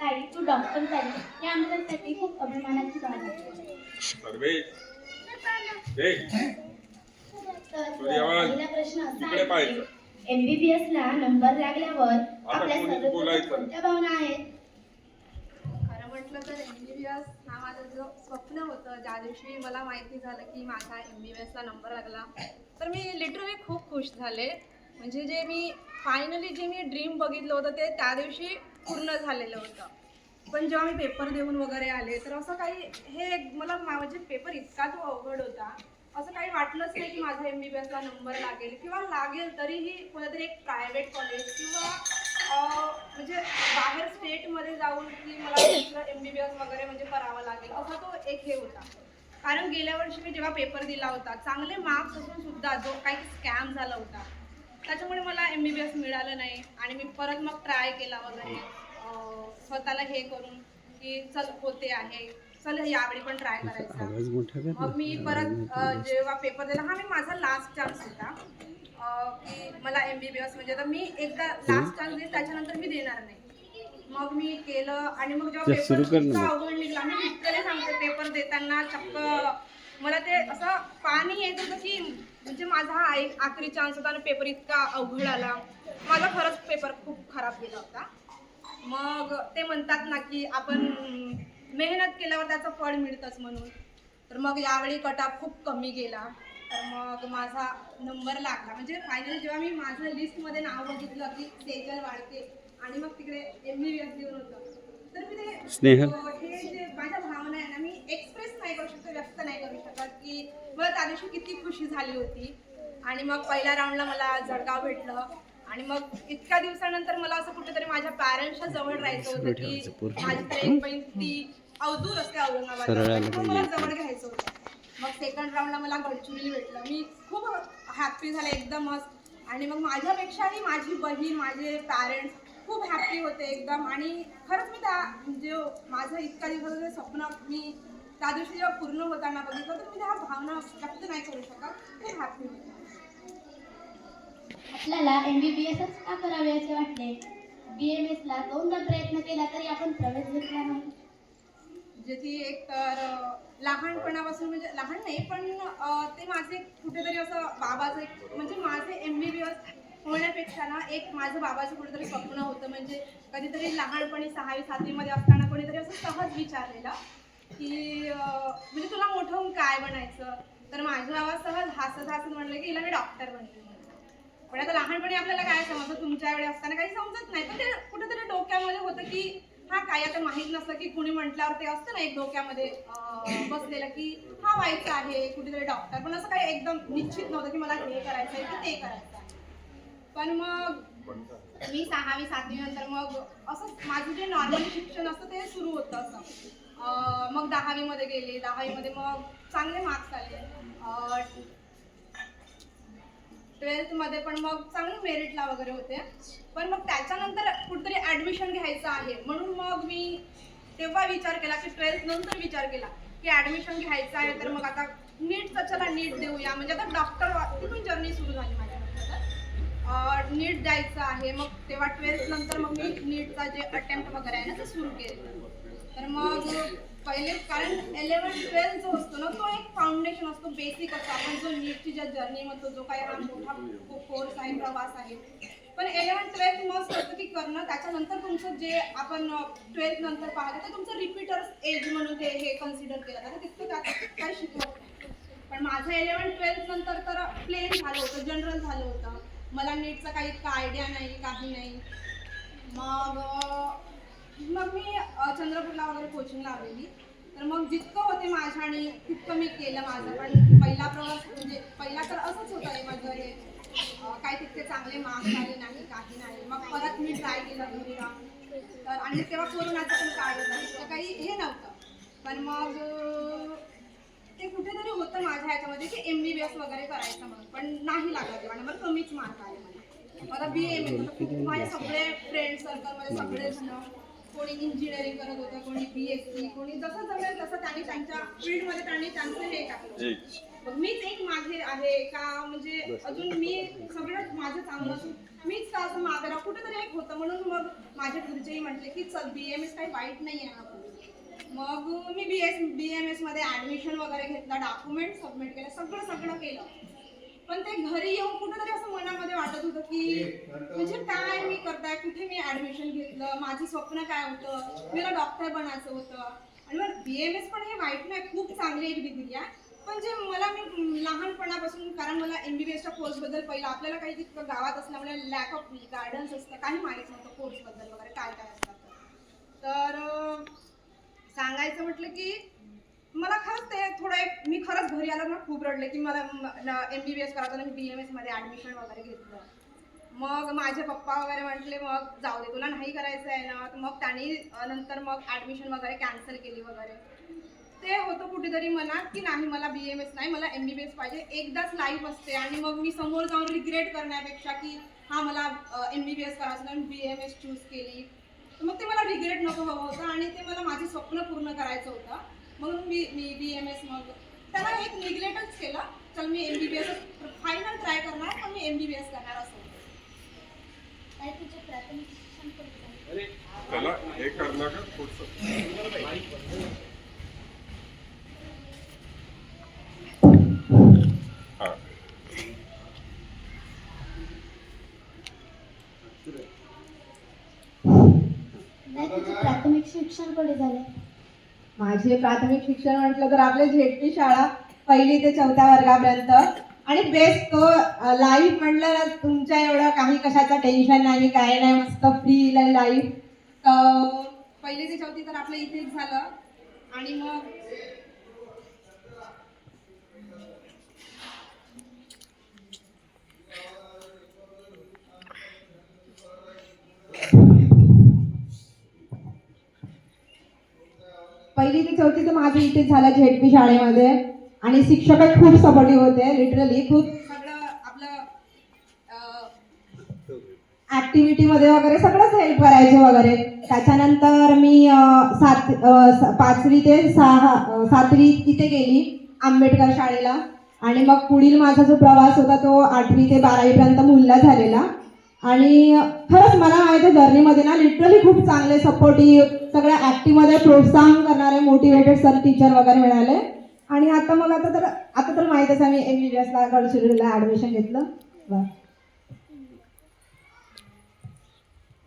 ताई तू डॉक्टर झाली हे आमच्यासाठी खूप अभिमानाची बाब आहे. तर पहिला प्रश्न असा आहे की MBBS ला नंबर लागल्यावर आपल्या सर्वप्रथम कोणत्या भावना आहेत? खरं म्हटलं तर MBBS हा माझं जो स्वप्न होतं, ज्या दिवशी मला माहिती झालं की माझा MBBS ला नंबर लागला तर मी लिटरली खूप खुश झाले. म्हणजे जे मी फायनली जे मी ड्रीम बघितलं होतं ते त्या दिवशी पूर्ण झालेलं होतं. पण जेव्हा मी पेपर देऊन वगैरे आले तर असं काही हे मला म्हणजे पेपर इतका तो अवघड होता, असं काही वाटलंच नाही की माझा MBBS ला नंबर लागेल किंवा लागेल तरीही कोणतरी एक प्रायव्हेट कॉलेज किंवा म्हणजे बाहेर स्टेटमध्ये जाऊन की मला दुसरं MBBS वगैरे म्हणजे करावं लागेल असा तो एक हे होता. कारण गेल्या वर्षी मी जेव्हा पेपर दिला होता चांगले मार्क्स असून सुद्धा जो काही स्कॅम झाला होता त्याच्यामुळे मला MBBS मिळालं नाही आणि मी परत मग ट्राय केला वगैरे स्वतःला हे करून की चल होते आहे, चल यावेळी पण ट्राय करायचा. मग मी परत जेव्हा पेपर दिला हा मी माझा लास्ट चान्स होता की मला MBBS म्हणजे आता मी एकदा लास्ट चान्स देईन त्याच्यानंतर मी देणार नाही. मग मी केलं आणि मग जेव्हा पेपर इतका अवघड निघला मी लिटरली सांगते पेपर देताना चक्क मला ते असं पाणी येत होतं की म्हणजे माझा हा एक आखरी चान्स होता आणि पेपर इतका अवघड आला. माझा खरंच पेपर खूप खराब गेला होता. मग ते म्हणतात ना की आपण मेहनत केल्यावर त्याचं फळ मिळतंच म्हणून. तर मग यावेळी कटऑफ खूप कमी गेला तर मग माझा नंबर लागला. म्हणजे फायनली जेव्हा मी माझं लिस्टमध्ये नाव बघितलं की सेजल वाळके आणि मग तिकडे MBBS लिहून होतं तर मी ते हे जे माझ्या भावना आहे ना मी एक्सप्रेस नाही करू शकत, व्यक्त नाही करू शकत की मला त्या दिवशी किती खुशी झाली होती. आणि मग पहिल्या राऊंडला मला जळगाव भेटलं आणि मग इतक्या दिवसानंतर मला असं कुठेतरी माझ्या पॅरेंट्सच्या जवळ राहायचं होतं की माझी तर एक बहीण ती अवधूर असते औरंगाबादला मला जवळ घ्यायचं होतं. मग सेकंड राऊंडला मला गडचिरोली भेटलं. मी खूप हॅप्पी झाले एकदमच. आणि मग माझ्यापेक्षाही माझी बहीण माझे पॅरेंट्स खूप हॅप्पी होते एकदम. आणि खरंच मी त्या म्हणजे माझं इतका दिवसाचं स्वप्न मी त्या दिवशी जेव्हा पूर्ण होताना बघितलं तर मी त्या भावना व्यक्त नाही करू शकत. खूप हॅप्पी होते. आपल्याला MBBS का करावे असे वाटले? BMS ला दोनदा प्रयत्न केला तरी आपण प्रवेश घेतला नाही. म्हणजे ती एक तर लहानपणापासून म्हणजे लहान नाही पण ते माझे कुठेतरी असं बाबाचं एक म्हणजे माझे MBBS होण्यापेक्षा ना एक माझं बाबाचं कुठेतरी स्वप्न होतं. म्हणजे कधीतरी लहानपणी 6वी 7वीमध्ये असताना कोणीतरी असं सहज विचारलेलं की म्हणजे तुला मोठं होऊन काय बनायचं. तर माझ्या बाबा सहज हसत हसत म्हणले की हिला मी डॉक्टर बनते. पण आता लहानपणी आपल्याला काय समजतं तुमच्या वेळी असताना काही समजत नाही पण ते कुठेतरी डोक्यामध्ये होतं की हा काय आता माहित नसतं की कुणी म्हटल्यावर ते असतं ना एक डोक्यामध्ये बसलेलं की हा व्हायचं आहे कुठेतरी डॉक्टर. पण असं काही एकदम निश्चित नव्हतं की मला हे करायचं आहे की ते करायचं आहे. पण मग मी 6वी 7वी नंतर मग असं माझं जे नॉर्मल शिक्षण असतं ते सुरू होतं असं. मग 10वी मध्ये गेले. 10वी मध्ये मग चांगले मार्क्स आले. 12th मध्ये पण मग चांगले मेरिटला वगैरे होते. पण मग त्याच्यानंतर कुठेतरी ऍडमिशन घ्यायचं आहे म्हणून मग मी तेव्हा विचार केला की 12th नंतर विचार केला की ऍडमिशन घ्यायचं आहे तर मग आता नीटचा चला नीट देऊया. म्हणजे आता डॉक्टर तिथून जर्नी सुरू झाली माझ्यानंतर. नीट द्यायचं आहे. मग तेव्हा 12th नंतर मग मी नीटचा जे अटेम्प्ट वगैरे आहे ना ते सुरू केलं. तर मग पहिले कारण 11th 12th जो असतो ना तो एक फाउंडेशन असतो, बेसिक असतो. आपण जो नीटची ज्या जर्नी म्हणतो जो काही हा मोठा कोर्स आहे प्रवास आहे. पण 11th 12th मस्त असतं की करणं. त्याच्यानंतर तुमचं जे आपण 12th नंतर पाहतो ते तुमचं रिपीटर्स एज म्हणून ते हे कन्सिडर केलं जातं. तितकं त्यात काही शिकवत नाही. पण माझं 11th 12th नंतर तर प्लेन झालं होतं, जनरल झालं होतं. मला नीटचा काही इतका आयडिया नाही, काही नाही. मग मी चंद्रपूरला वगैरे कोचिंग लावलेली. तर मग जितकं होते माझ्याने तितकं मी केलं माझं. पण पहिला प्रवास म्हणजे पहिला तर असंच होतं हे माझं हे काही तितके चांगले मार्क्स आले नाही, काही नाही. मग परत मी ट्राय केलं घरी राहून. तर आणि तेव्हा कोरोनाचं पण काळ होता, तितकं काही हे नव्हतं. पण मग ते कुठेतरी होतं माझ्या ह्याच्यामध्ये की MBBS वगैरे करायचं म्हणून. पण नाही लागला तेव्हा नंबर, कमीच मार्क आले मला. मला BAMS माझे सगळे फ्रेंड सर्कलमध्ये सगळेजण कोणी इंजिनिअरिंग करत होतं, कोणी BSc, कोणी जसं जमेल तसं त्यांनी त्यांच्या फील्डमध्ये त्यांनी त्यांचं हे टाकलं. मग मीच एक मागे आहे का, म्हणजे अजून मी सगळं माझं चांगलं असून मीच का असं मागे राहू, कुठेतरी एक होतं. म्हणून मग माझे घरचेही म्हटले की चल BMS काही वाईट नाही आहे हा. मग मी BMS मध्ये ऍडमिशन वगैरे घेतलं, डॉक्युमेंट सबमिट केलं, सगळं केलं. पण ते घरी येऊन कुठेतरी असं मनामध्ये वाटत होतं की म्हणजे काय मी करताय, कुठे मी ऍडमिशन घेतलं, माझं स्वप्न काय होतं, मला डॉक्टर बनायचं होतं. आणि मग BMS पण हे वाईट नाही, खूप चांगली एक डिग्री आहे. पण जे मला मी लहानपणापासून, कारण मला MBBSच्या कोर्सबद्दल पहिलं आपल्याला काही तितकं गावात असल्यामुळे लॅक ऑफ गायडन्स असतं, काही माहिती नव्हतं कोर्सबद्दल वगैरे काय असतात. तर सांगायचं म्हटलं की मला खरंच ते थोडं एक, मी खरंच घरी आलं ना खूप रडले की मला MBBS करायचं आणि मी BMS मध्ये ऍडमिशन वगैरे घेतलं. मग माझे पप्पा वगैरे म्हटले मग जाऊ दे, तुला नाही करायचं आहे ना. तर मग त्यांनी नंतर मग ऍडमिशन वगैरे कॅन्सल केली वगैरे. ते होतं कुठेतरी मनात की नाही, मला BMS नाही, मला MBBS पाहिजे. एकदाच लाईफ असते आणि मग मी समोर जाऊन रिग्रेट करण्यापेक्षा की हा मला MBBS करायचं नाही, BMS चूज केली, मग ते मला रिग्रेट नको हवं होतं आणि ते मला माझे स्वप्न पूर्ण करायचं होतं. म्हणून मी BMS मग त्याला एक निग्लेक्टच केलं. चल मी MBBS फायनल ट्राय करणार, पण मी MBBS करणार असं होतं. काय तुझे प्राथमिक शिक्षण कुठे झाले? त्याला हे करणार का पुढचं? हा. नाही, तुझे प्राथमिक शिक्षण कुठे झाले? माझे प्राथमिक शिक्षण म्हटलं तर आपले झेडपी शाळा 1ली ते 4थ्या वर्गापर्यंत. आणि बेस्ट तो लाईफ म्हटलं ना, तुमच्या एवढं काही कशाचं टेन्शन नाही, काय नाही, मस्त फ्री लाईफ. 1ली ते 4थी तर आपलं इथेच झालं. आणि मग पहिली ते 4थी तर माझं इथेच झालं झेडपी शाळेमध्ये. आणि शिक्षक खूप सपोर्टिव्ह होते, लिटरली खूप सगळं आपलं ऍक्टिव्हिटीमध्ये वगैरे सगळंच हेल्प करायचे वगैरे. त्याच्यानंतर मी 5वी ते 7वी तिथे गेली आंबेडकर शाळेला. आणि मग पुढील माझा जो प्रवास होता तो 8वी ते 12वीपर्यंत मुलला झालेला. आणि खरंच मला माहिती आहे जर्नीमध्ये ना लिटरली खूप चांगले सपोर्टिव्ह, सगळ्या ॲक्टिव्हमध्ये प्रोत्साहन करणारे मोटिवेटेड सर टीचर वगैरे मिळाले. आणि आता तर माहीतच आहे, मी MBBSला गडचिरोलीला ॲडमिशन घेतलं.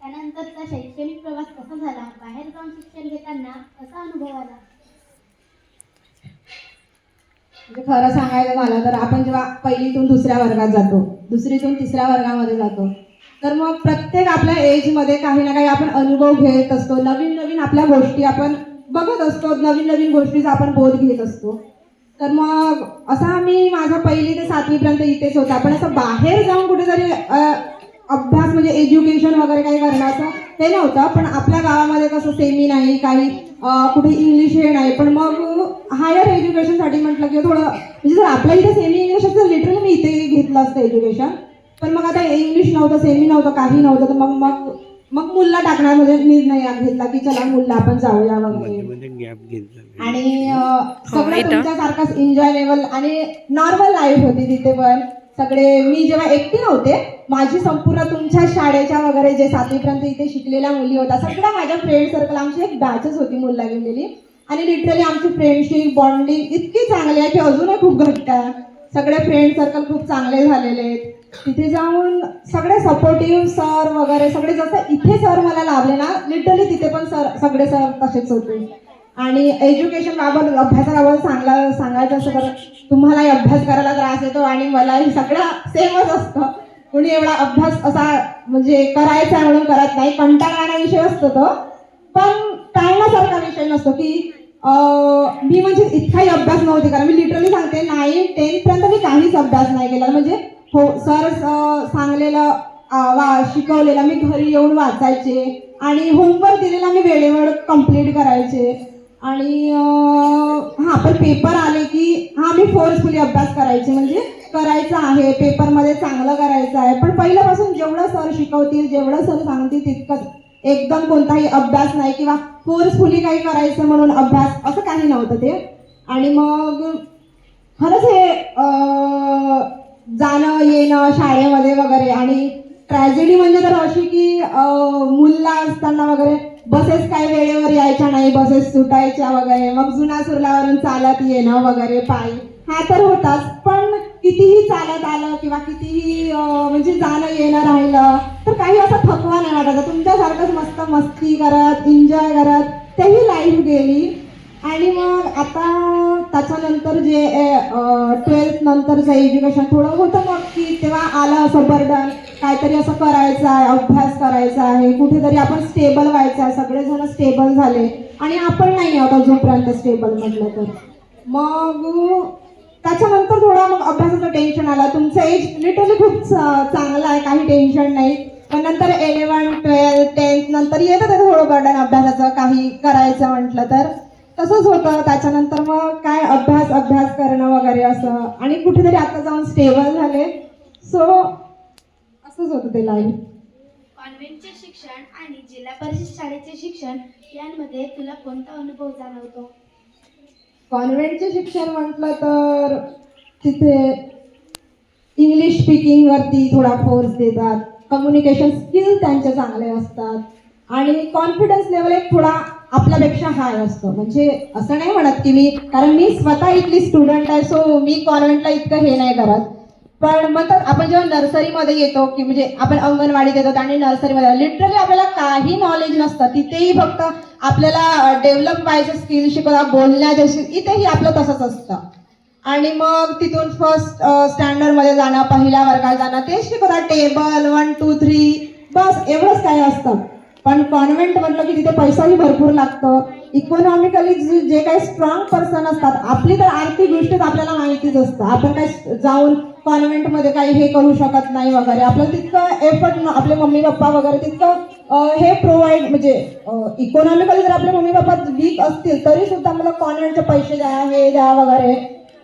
त्यानंतरचा शैक्षणिक प्रवास कसा झाला? बाहेर जाऊन शिक्षण घेताना कसा अनुभव आला? म्हणजे खरं सांगायचं झालं तर आपण जेव्हा 1लीतून 2ऱ्या वर्गात जातो, 2रीतून 3ऱ्या वर्गामध्ये जातो, तर मग प्रत्येक आपल्या एजमध्ये काही ना काही आपण अनुभव घेत असतो, नवीन आपल्या गोष्टी आपण बघत असतो, नवीन गोष्टीचा आपण बोध घेत असतो. तर मग असा मी माझा 1ली ते 7वीपर्यंत इथेच होता. पण असं बाहेर जाऊन कुठेतरी अभ्यास म्हणजे एज्युकेशन वगैरे काही करण्याचं ते नव्हतं. पण आपल्या गावामध्ये कसं सेमी नाही, काही कुठे इंग्लिश हे नाही. पण मग हायर एज्युकेशनसाठी म्हटलं की थोडं म्हणजे जर आपल्या इथे सेमी इंग्लिश असतं लिटरली मी इथे घेतलं असतं एज्युकेशन. पण मग आता इंग्लिश नव्हतं, सेमी नव्हतं, काही नव्हतं. तर मग मुलला टाकणार म्हणजे निर्णय घेतला की चला मुलला आपण जाऊया वगैरे. आणि सगळं तुमच्यासारखाच एन्जॉयबल आणि नॉर्मल लाईफ होती तिथे. पण सगळे मी जेव्हा एकटी नव्हते, माझी संपूर्ण तुमच्या शाळेच्या वगैरे जे 7वीपर्यंत इथे शिकलेल्या मुली होत्या, सगळ्या माझ्या फ्रेंड सर्कल, आमची एक बॅचच होती मुलला गेलेली. आणि लिटरली आमची फ्रेंडशिप बॉन्डिंग इतकी चांगली आहे की अजूनही खूप घट्ट आहे. सगळे फ्रेंड सर्कल खूप चांगले झालेले आहेत. तिथे जाऊन सगळे सपोर्टिव्ह सर वगैरे सगळे, जसं इथे सर मला लाभले ना, लिटरली तिथे पण सगळे सर तसेच होते. आणि एज्युकेशन बाबत, अभ्यासाबाबत सांगायचं असं तर तुम्हालाही अभ्यास करायला त्रास येतो आणि मलाही सगळं सेमच असतं. कोणी एवढा अभ्यास असा म्हणजे करायचा म्हणून करत नाही, कंटाळवाणा विषय असतो तो. पण टाळण्यासारखा विषय नसतो की मी म्हणजे इतकाही अभ्यास नव्हते, कारण मी लिटरली सांगते 9, 10 पर्यंत मी काहीच अभ्यास नाही केला. म्हणजे हो, सर सांगलेलं शिकवलेलं मी घरी येऊन वाचायचे आणि होमवर्क दिलेला मी वेळेवर कंप्लीट करायचे. आणि पण पेपर आले की मी फोर्सफुली अभ्यास करायचे, म्हणजे करायचं आहे, पेपरमध्ये चांगलं करायचं आहे. पण पहिल्यापासून जेवढं सर शिकवतील, जेवढं सर सांगतील तितकंच, एकदम कोणताही अभ्यास नाही किंवा फोर्सफुली काही करायचं म्हणून अभ्यास असं काही नव्हतं ते. आणि मग खरंच हे जाणं येणं शाळेमध्ये वगैरे, आणि ट्रॅजेडी म्हणजे तर अशी की मुलला असताना वगैरे बसेस काही वेळेवर यायच्या नाही, बसेस सुटायच्या वगैरे, मग जुना सुरलावरून चालत येणं वगैरे पायी, हा तर होताच. पण कितीही चालत आलं किंवा कितीही म्हणजे जाणं येणं राहिलं तर काही असा थकवा नाही वाटायचा. तुमच्यासारखंच मस्त मस्ती करत एन्जॉय करत तेही लाईफ गेली. आणि मग आता त्याच्यानंतर जे 12th नंतरचं एज्युकेशन थोडं होतं मग की तेव्हा आलं असं बर्डन, काहीतरी असं करायचं आहे, अभ्यास करायचा आहे, कुठेतरी आपण स्टेबल व्हायचं आहे. सगळेजण स्टेबल झाले आणि आपण नाही आहोत अजूनपर्यंत स्टेबल म्हटलं तर. मग त्याच्यानंतर थोडा मग अभ्यासाचं टेन्शन आलं. तुमचं एज लिटरली खूप चांगलं आहे, काही टेन्शन नाही. पण नंतर 11, 12, 10th नंतर येतं ते थोडं बर्डन अभ्यासाचं, काही करायचं म्हटलं तर तसंच होतं. त्याच्यानंतर मग काय अभ्यास करणं वगैरे असं, आणि कुठेतरी आता जाऊन स्टेबल झाले. सो असंच होतं ते लाईफ. कॉन्व्हेंटचे शिक्षण आणि जिल्हा परिषद शाळेचे शिक्षण यांमध्ये तुला कोणता अनुभव जाणवतो? कॉन्व्हेंटचे शिक्षण म्हटलं तर तिथे इंग्लिश स्पीकिंगवरती थोडा फोर्स देतात, कम्युनिकेशन स्किल त्यांचे चांगले असतात, आणि कॉन्फिडन्स लेवल एक थोडा आपल्यापेक्षा हाय असतो. म्हणजे असं नाही म्हणत की कारण मी स्वतः इथली स्टुडंट आहे, सो मी कॉन्व्हेंटला इतकं हे नाही करत. पण मग आपण जेव्हा नर्सरीमध्ये येतो की म्हणजे आपण अंगणवाडीत येतो आणि नर्सरीमध्ये लिटरली आपल्याला काही नॉलेज नसतं, तिथेही फक्त आपल्याला डेव्हलप व्हायचं स्किल शिकवतात, बोलण्याचे स्किल, इथेही आपलं तसंच असतं. आणि मग तिथून फर्स्ट स्टँडर्डमध्ये जाणं, पहिल्या वर्गात जाणं, ते शिकवतात टेबल 1 2 3, बस एवढंच काही असतं. पण कॉन्व्हेंट म्हटलं की तिथे पैसाही भरपूर लागतो. इकॉनॉमिकली जे काही स्ट्रॉंग पर्सन असतात, आपली तर आर्थिक गोष्टीच आपल्याला माहितीच असतं, आपण काही जाऊन कॉन्व्हेंटमध्ये काही हे करू शकत नाही वगैरे. आपलं तितकं एफर्ट आपले मम्मी पप्पा वगैरे तितकं हे प्रोव्हाइड, म्हणजे इकॉनॉमिकली जर आपले मम्मी पप्पा वीक असतील तरी सुद्धा मला कॉन्व्हेंटचे पैसे द्या, हे द्या वगैरे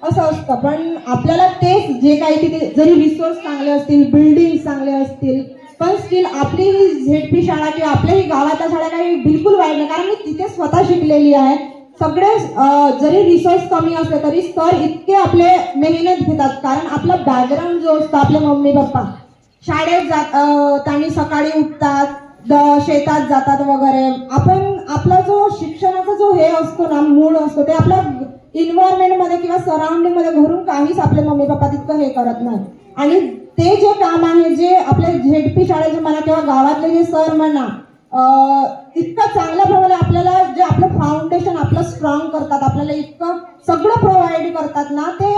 असं असतं. पण आपल्याला तेच जे काही तिथे जरी रिसोर्स चांगले असतील, बिल्डिंग चांगले असतील, पण स्टील आपली ही झेडपी शाळा किंवा आपल्याही गावातल्या शाळा काही बिलकुल वाईट नाही. कारण मी तिथे स्वतः शिकलेली आहे. सगळे जरी रिसोर्स कमी असले तरी सर इतके आपले मेहनत घेतात, कारण आपला बॅकग्राऊंड जो असतो, आपले मम्मी पप्पा शाळेत त्यांनी सकाळी उठतात, शेतात जातात वगैरे. आपण आपला जो शिक्षणाचा जो हे असतो ना, मूड असतो, ते आपल्या इन्व्हायरमेंटमध्ये किंवा सराउंडिंग मध्ये घरून काहीच आपले मम्मी पप्पा तितकं हे करत नाही. आणि ते जे काम आहे, जे आपल्या झेडपी शाळेचे म्हणा किंवा गावातले जे सर म्हणा, इतकं चांगल्या प्रमाणे आपल्याला जे आपलं फाउंडेशन आपलं स्ट्रॉंग करतात, आपल्याला इतकं सगळं प्रोव्हाइड करतात ना, ते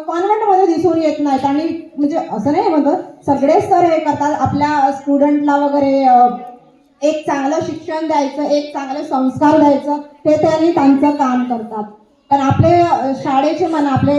कॉन्व्हेंटमध्ये दिसून येत नाहीत. आणि म्हणजे असं नाही म्हणत सगळेच सर हे करतात, आपल्या स्टुडंटला वगैरे एक चांगलं शिक्षण द्यायचं, एक चांगले संस्कार द्यायचं, ते त्यांनी त्यांचं काम करतात. पण आपले शाळेचे म्हणा, आपले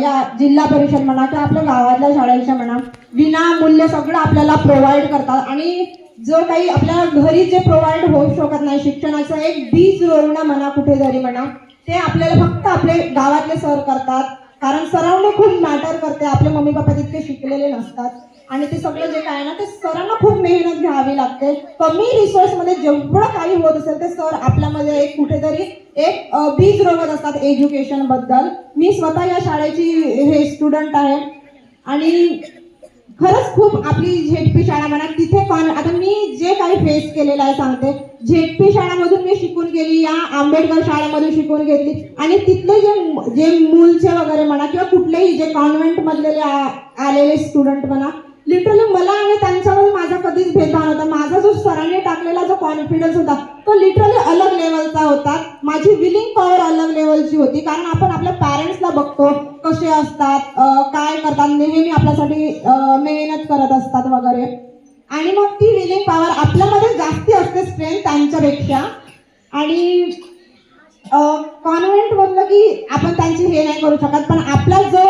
या जिल्हा परिषद म्हणा किंवा आपल्या गावातल्या शाळेचे म्हणा, विनामूल्य सगळं आपल्याला प्रोव्हाइड करतात. आणि जो काही आपल्या घरी जे प्रोव्हाइड होऊ शकत नाही, शिक्षणाचं एक बीज रोवणं म्हणा, कुठेतरी म्हणा, ते आपल्याला फक्त आपले गावातले सर करतात. कारण सरांना खूप मॅटर करते, आपले मम्मी पप्पा तितके शिकलेले नसतात, आणि ते सगळं जे काय ना ते सरांना खूप मेहनत घ्यावी लागते. कमी रिसोर्समध्ये जेवढं काही होत असेल ते सर आपल्यामध्ये एक कुठेतरी एक बीज रोवत असतात एज्युकेशन बद्दल. मी स्वतः या शाळेची हे स्टुडंट आहे, आणि खरंच खूप आपली झेडपी शाळा म्हणा, तिथे आता मी जे काही फेस केलेलं आहे सांगते. झेडपी शाळामधून मी शिकून गेली, या आंबेडकर शाळेमधून शिकून घेतली, आणि तिथले जे मूलचे वगैरे म्हणा किंवा कुठलेही जे कॉन्व्हेंट मधले आलेले स्टुडंट म्हणा, लिटरली मला आणि त्यांच्यामध्ये माझा कधीच भेदभाव नव्हता. माझा जो सरांनी टाकलेला जो कॉन्फिडन्स होता तो लिटरली अलग लेवलचा होता. माझी विलिंग पॉवर अलग लेवलची होती. कारण आपण आपल्या पॅरेंट्सला बघतो कसे असतात, काय करतात, नेहमी आपल्यासाठी मेहनत करत असतात वगैरे, आणि मग ती विलिंग पॉवर आपल्यामध्ये जास्ती असते स्ट्रेंथ त्यांच्यापेक्षा. आणि कॉन्व्हेंट म्हटलं की आपण त्यांची हे नाही करू शकत, पण आपला जो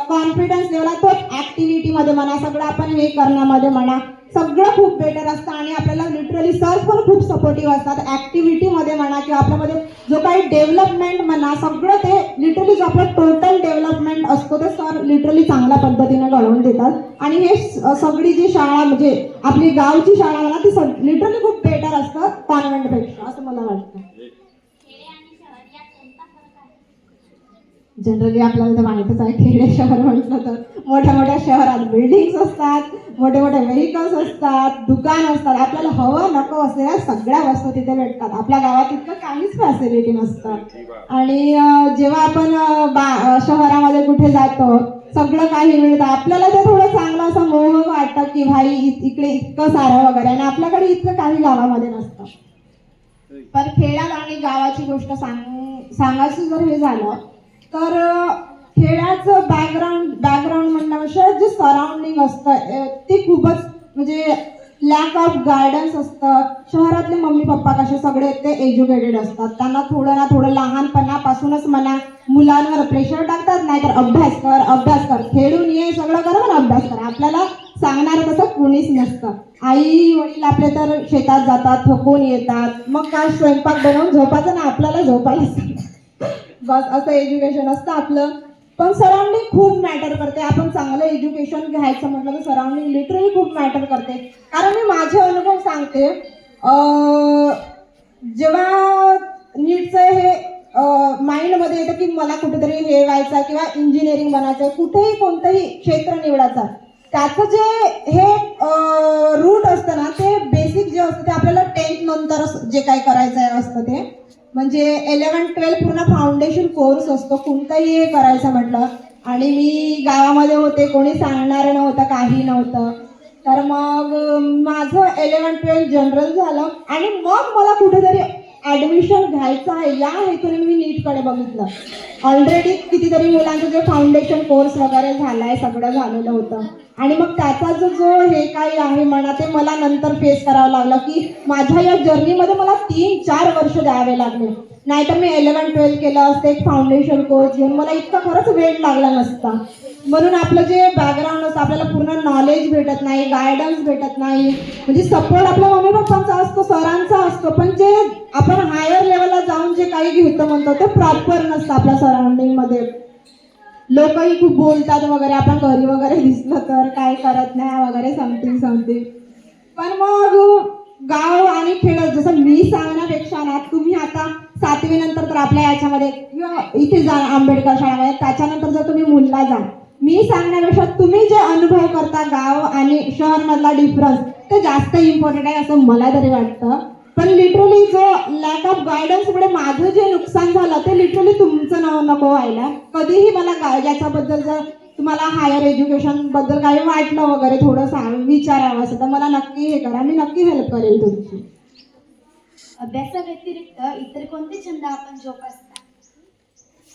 कॉन्फिडन्स लेवल आहे तो ऍक्टिव्हिटीमध्ये म्हणा, सगळं आपण हे करण्यामध्ये म्हणा, सगळं खूप बेटर असतं. आणि आपल्याला लिटरली सर पण खूप सपोर्टिव्ह असतात ऍक्टिव्हिटीमध्ये म्हणा, किंवा आपल्यामध्ये जो काही डेव्हलपमेंट म्हणा, सगळं ते लिटरली जो आपला टोटल डेव्हलपमेंट असतो ते सर लिटरली चांगल्या पद्धतीने घडवून देतात. आणि हे सगळी जी शाळा म्हणजे आपली गावची शाळा म्हणा, ती लिटरली खूप बेटर असतं कॉन्व्हेंटपेक्षा, असं मला वाटतं. जनरली आपल्याला तर माहीतच आहे, खेडे शहर म्हटलं तर मोठ्या मोठ्या शहरात बिल्डिंग्स असतात, मोठे मोठे व्हेकल्स असतात, दुकान असतात, आपल्याला हवं नको असलेल्या सगळ्या वस्तू तिथे भेटतात. आपल्या गावात इतकं काहीच फॅसिलिटी नसतं. आणि जेव्हा आपण शहरामध्ये कुठे जातो सगळं काही मिळतं, आपल्याला ते थोडं चांगलं असं मोह वाटतं की भाई इकडे इतकं सारं वगैरे, आणि आपल्याकडे इतकं काही गावामध्ये नसतं. पण खेड्यात आणि गावाची गोष्ट सांगायचं जर हे झालं तर खेड्याचं बॅकग्राऊंड म्हणण्यापेक्षा जे सराउंडिंग असतं ते खूपच म्हणजे लॅक ऑफ गायडन्स असतं. शहरातले मम्मी पप्पा कसे सगळे ते एज्युकेटेड असतात, त्यांना थोडं ना थोडं लहानपणापासूनच मला मुलांवर प्रेशर टाकतात, नाहीतर अभ्यास कर, खेळून ये, सगळं कर पण अभ्यास कर. आपल्याला सांगणारं तसं कोणीच नसतं. आई वडील आपले तर शेतात जातात, थकून येतात, मग काय स्वयंपाक बनवून झोपायचं ना, आपल्याला झोपायला बस असं एज्युकेशन असतं आपलं. पण सराउंडिंग खूप मॅटर करते. आपण चांगलं एज्युकेशन घ्यायचं म्हटलं तर सराउंडिंग लिटरली खूप मॅटर करते. कारण मी माझे अनुभव सांगते, जेव्हा नीटचं हे माइंडमध्ये येतं की मला कुठेतरी हे व्हायचं किंवा इंजिनिअरिंग बनायचं, कुठेही कोणतंही क्षेत्र निवडायचं, त्याचं जे हे रूट असतं ना, ते बेसिक जे असतं ते आपल्याला 10th नंतर जे काही करायचं असतं ते म्हणजे 11-12 पूर्ण फाउंडेशन कोर्स असतो कोणताही हे करायचं म्हटलं. आणि मी गावामध्ये होते, कोणी सांगणारं नव्हतं, काही नव्हतं. तर मग माझं 11-12 जनरल झालं आणि मग मला कुठेतरी ॲडमिशन घ्यायचं आहे या हेतूने मी नीटकडे बघितलं. ऑलरेडी कितीतरी मुलांचं जे फाउंडेशन कोर्स वगैरे झालाय, सगळं झालेलं होतं. आणि मग त्याचा जो हे काही आहे म्हणा ते मला नंतर फेस करावं लागलं की माझ्या या जर्नीमध्ये मला 3-4 वर्ष द्यावे लागले. नाहीतर मी 11-12 केलं असतं, एक फाउंडेशन कोर्स घेऊन मला इतका खरंच वेळ लागला नसता. म्हणून आपलं जे बॅकग्राऊंड असतं आपल्याला पूर्ण नॉलेज भेटत नाही, गायडन्स भेटत नाही. म्हणजे सपोर्ट आपल्या मम्मी पप्पांचा असतो, सरांचा असतो, पण जे आपण हायर लेवलला जाऊन जे काही घेतो म्हणतो ते प्रॉपर नसतं आपल्या सराउंडिंगमध्ये. लोकही खूप बोलतात वगैरे, आपण घरी वगैरे दिसलं तर काय करत नाही वगैरे समथिंग. पण मग गाव आणि खेडत जसं मी सांगण्यापेक्षा ना, तुम्ही आता 7वी नंतर तर आपल्या याच्यामध्ये किंवा इथे जा आंबेडकर शाळेमध्ये, त्याच्यानंतर जर तुम्ही मुलला जा, मी सांगण्यापेक्षा तुम्ही जे अनुभव करता गाव आणि शहरमधला डिफरन्स ते जास्त इम्पॉर्टंट आहे असं मला तरी वाटतं. पण लिटरली जो लॅक ऑफ गायडन्समुळे माझं जे नुकसान झालं ते लिटरली तुमचं नको व्हायला. कधीही मला याच्याबद्दल जर तुम्हाला हायर एज्युकेशन बद्दल काही वाटलं वगैरे थोडं विचारावं असं तर मला नक्की हे करा, मी नक्की हेल्प करेल तुमची. अभ्यासाव्यतिरिक्त इतर कोणते छंद आपण जोपासता?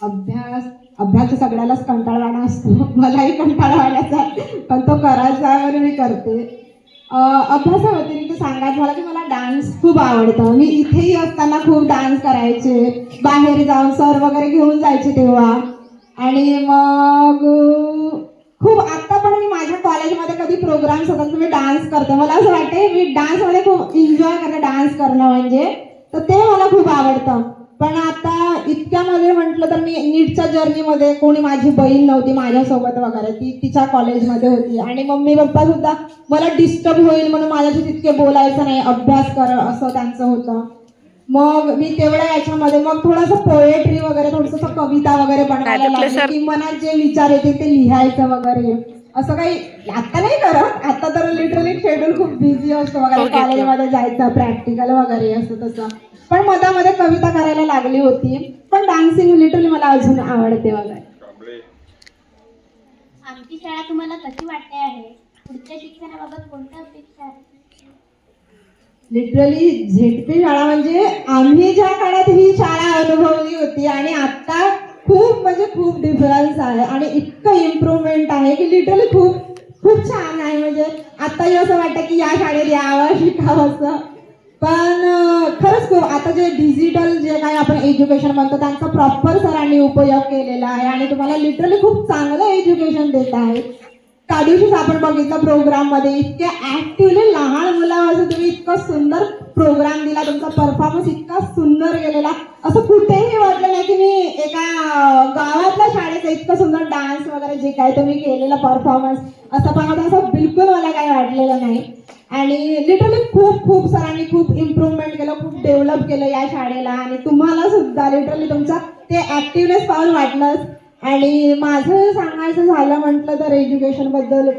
अभ्यास सगळ्यालाच कंटाळवाणा असतो, मलाही कंटाळवाण्याचा, पण तो करायचा म्हणून मी करते. अभ्यासाव्यतिरिक्त सांगायचं मला की मला डान्स खूप आवडतं. मी इथेही असताना खूप डान्स करायचे, बाहेर जाऊन सर वगैरे घेऊन जायचे तेव्हा. आणि मग खूप आत्ता पण मी माझ्या कॉलेजमध्ये कधी प्रोग्राम्स होतात तर मी डान्स करते. मला असं वाटते मी डान्समध्ये खूप एन्जॉय करते, डान्स करणं म्हणजे, तर ते मला खूप आवडतं. पण आता इतक्यामध्ये म्हटलं तर मी नीटच्या जर्नीमध्ये कोणी माझी बहीण नव्हती माझ्यासोबत वगैरे, ती तिच्या कॉलेजमध्ये होती. आणि मम्मी पप्पा सुद्धा मला डिस्टर्ब होईल म्हणून माझ्याशी तितके बोलायचं नाही, अभ्यास कर असं त्यांचं होतं. मग मी तेवढ्या याच्यामध्ये मग थोडंसं पोएट्री वगैरे, थोडंसं कविता वगैरे बनवायला लागले की मनात जे विचार येते ते लिहायचं वगैरे. असं काही आता नाही करत, आता तर लिटरली शेड्यूल खूप बिझी असतो वगैरे, कॉलेजमध्ये जायचं, प्रॅक्टिकल वगैरे असं तसं. पण मध्ये कविता करायला लागली होती. पण डान्सिंग लिटरली मला अजून आवडते वगैरे. आमची शाळा तुम्हाला कशी वाटते आहे? पुढच्या शिक्षणाबाबत कोणत्या अपेक्षा आहेत? लिटरली झेडपी शाळा म्हणजे आम्ही ज्या काळात ही शाळा अनुभवली होती आणि आता खूप डिफरन्स आहे आणि इतकं इम्प्रूव्हमेंट आहे की लिटरली खूप छान आहे. म्हणजे आताही असं वाटतं की या शाळेत यावं, शिकावं असं. पण खरंच खूप आता जे डिजिटल जे काही आपण एज्युकेशन म्हणतो त्यांचा प्रॉपर सरांनी उपयोग केलेला आहे आणि तुम्हाला लिटरली खूप चांगलं एज्युकेशन देत आहे. त्या दिवशीच आपण बघितलं प्रोग्राममध्ये इतके ऍक्टिव्हली लहान मुलापासून तुम्ही इतकं सुंदर प्रोग्राम दिला, तुमचा परफॉर्मन्स इतका सुंदर गेलेला, असं कुठेही वाटलं नाही की मी एका गावातल्या शाळेचं इतकं सुंदर डान्स वगैरे जे काही तुम्ही केलेलं परफॉर्मन्स असं पाहता असं बिलकुल मला काही वाटलेलं नाही. आणि लिटरली खूप सरांनी खूप इम्प्रूव्हमेंट केलं, खूप डेव्हलप केलं या शाळेला. आणि तुम्हाला सुद्धा लिटरली तुमचा ते ऍक्टिव्हनेस पाहून वाटलं. आणि माझं सांगायचं झालं म्हटलं तर एज्युकेशनबद्दल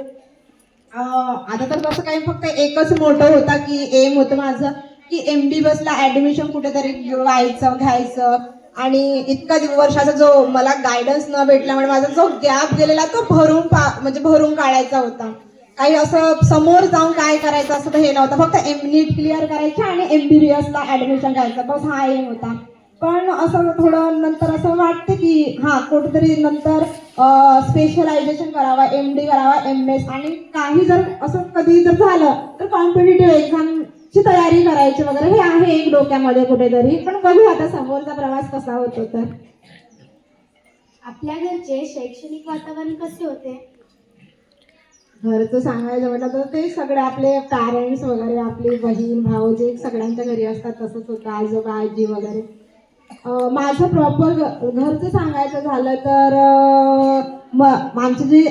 आता तर कसं काही फक्त एकच मोठं होता की एम होतं माझं की MBBSला ॲडमिशन कुठेतरी घ्यायचं आणि इतका वर्षाचा जो मला गायडन्स न भेटल्यामुळे माझा जो गॅप गेलेला तो भरून काढायचा होता. काही असं समोर जाऊन काय करायचं असं तर हे नव्हतं, फक्त नीट क्लिअर करायचं आणि MBBSला ॲडमिशन घ्यायचं, बस हा एम होता. पण असं थोडं नंतर असं वाटतं की हां कुठेतरी नंतर स्पेशलायझेशन करावा, MD करावा, MS आणि काही जर असं कधी जर झालं तर कॉम्पिटिटिव्ह एक्झामची तयारी करायची वगैरे हे आहे एक डोक्यामध्ये कुठेतरी. पण बघू आता समोरचा प्रवास कसा होतो. तर आपल्या घरचे शैक्षणिक वातावरण कसे होते? घरचं सांगायचं म्हटलं तर ते सगळे आपले पॅरेंट्स वगैरे, आपली बहीण भाऊ जे सगळ्यांच्या घरी असतात तसंच होतं, आजोबा आजी वगैरे. माझं प्रॉपर घरचं सांगायचं झालं तर